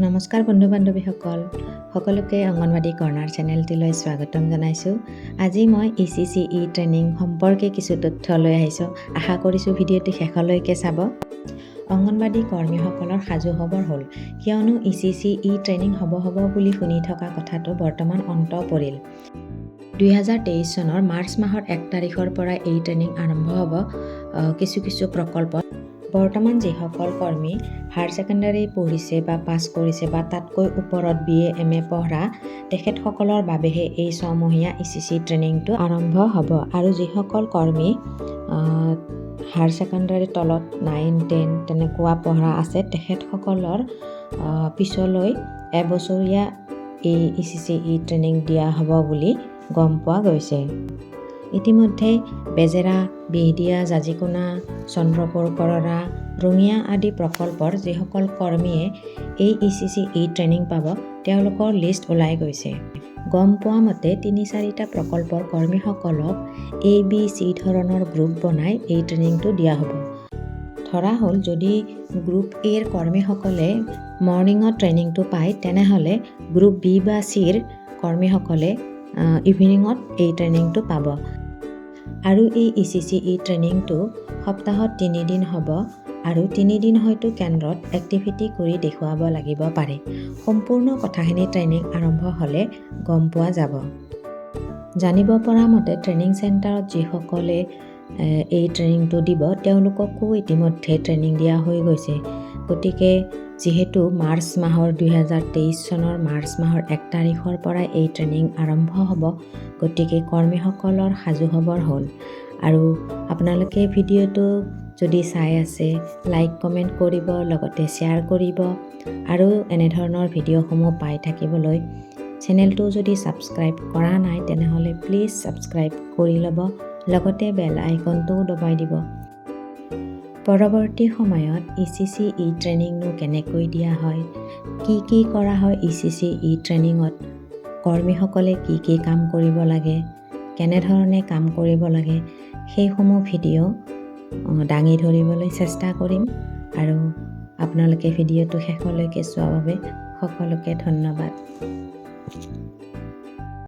নমস্কাৰ বন্ধু বান্ধৱীসকল, সকলোকে অংগনবাড়ী কৰ্ণাৰ চেনেলটিলৈ স্বাগতম জনাইছোঁ। আজি মই ECCE ট্ৰেইনিং সম্পৰ্কে কিছু তথ্য লৈ আহিছোঁ। আশা কৰিছোঁ ভিডিঅ'টি শেষলৈকে চাব। অংগনবাড়ী কৰ্মীসকলৰ সাজু খবৰ হ'ল, কিয়নো ECCE ট্ৰেইনিং হ'ব বুলি শুনি থকা কথাটো বৰ্তমান অন্ত পৰিল। 2023 চনৰ মাৰ্চ মাহৰ 1 তাৰিখৰ পৰা এই ট্ৰেইনিং আৰম্ভ হ'ব। কিছু প্ৰকল্পত বৰ্তমান যিসকল কৰ্মী হায়াৰ ছেকেণ্ডাৰী পঢ়িছে বা পাছ কৰিছে বা তাতকৈ ওপৰত BA MA পঢ়া, তেখেতসকলৰ বাবেহে এই ছমহীয়া ECC ট্ৰেইনিংটো আৰম্ভ হ'ব। আৰু যিসকল কৰ্মী হায়াৰ ছেকেণ্ডাৰীৰ তলত 9, 10 তেনেকুৱা পঢ়া আছে, তেখেতসকলৰ পিছলৈ এবছৰীয়া এই ECCE ট্ৰেইনিং দিয়া হ'ব বুলি গম পোৱা গৈছে। ইতিমধ্যে বেজেৰা, বিহদিয়া, জাজিকোনা, চন্দ্ৰপুৰ, কৰৰা, ৰঙিয়া আদি প্ৰকল্পৰ যিসকল কৰ্মীয়ে এই ECCE ট্ৰেইনিং পাব, তেওঁলোকৰ লিষ্ট ওলাই গৈছে। গম পোৱা মতে 3-4টা প্ৰকল্পৰ কৰ্মীসকলক ABC ধৰণৰ গ্ৰুপ বনাই এই ট্ৰেইনিংটো দিয়া হ'ব। ধৰা হ'ল যদি গ্ৰুপ Aৰ কৰ্মীসকলে মৰ্ণিঙত ট্ৰেইনিংটো পায়, তেনেহ'লে গ্ৰুপ B বা Cৰ কৰ্মীসকলে ইভিনিঙত এই ট্ৰেইনিংটো পাব। আৰু এই ECCE ট্ৰেইনিংটো সপ্তাহত 3 দিন হ'ব আৰু 3 দিন হয়তো কেন্দ্ৰত এক্টিভিটি কৰি দেখুৱাব লাগিব পাৰে। সম্পূৰ্ণ কথাখিনি ট্ৰেইনিং আৰম্ভ হ'লে গম পোৱা যাব। জানিব পৰা মতে ট্ৰেইনিং চেণ্টাৰত যিসকলে এই ট্ৰেইনিংটো দিব, তেওঁলোককো ইতিমধ্যে ট্ৰেইনিং দিয়া হৈ গৈছে। গতিকে যিহেতু 2023 চনৰ মাৰ্চ মাহৰ 1 তাৰিখৰ পৰা এই ট্ৰেইনিং আৰম্ভ হ'ব, গতিকে কৰ্মীসকলৰ সাজু খবৰ হ'ল। আৰু আপোনালোকে ভিডিঅ'টো যদি চাই আছে, লাইক কমেণ্ট কৰিব, লগতে শ্বেয়াৰ কৰিব। আৰু এনেধৰণৰ ভিডিঅ'সমূহ পাই থাকিবলৈ চেনেলটো যদি ছাবস্ক্ৰাইব কৰা নাই, তেনেহ'লে প্লিজ ছাবস্ক্ৰাইব কৰি ল'ব, লগতে বেল আইকনটোও দবাই দিব। পৰৱৰ্তী সময়ত ECCE ট্ৰেইনিংনো কেনেকৈ দিয়া হয়, কি কৰা হয় ECCE ট্ৰেইনিঙত, কৰ্মীসকলে কি কাম কৰিব লাগে, কেনেধৰণে কাম কৰিব লাগে, সেইসমূহ ভিডিঅ' দাঙি ধৰিবলৈ চেষ্টা কৰিম। আৰু আপোনালোকে ভিডিঅ'টো শেষলৈকে চোৱাৰ বাবে সকলোকে ধন্যবাদ।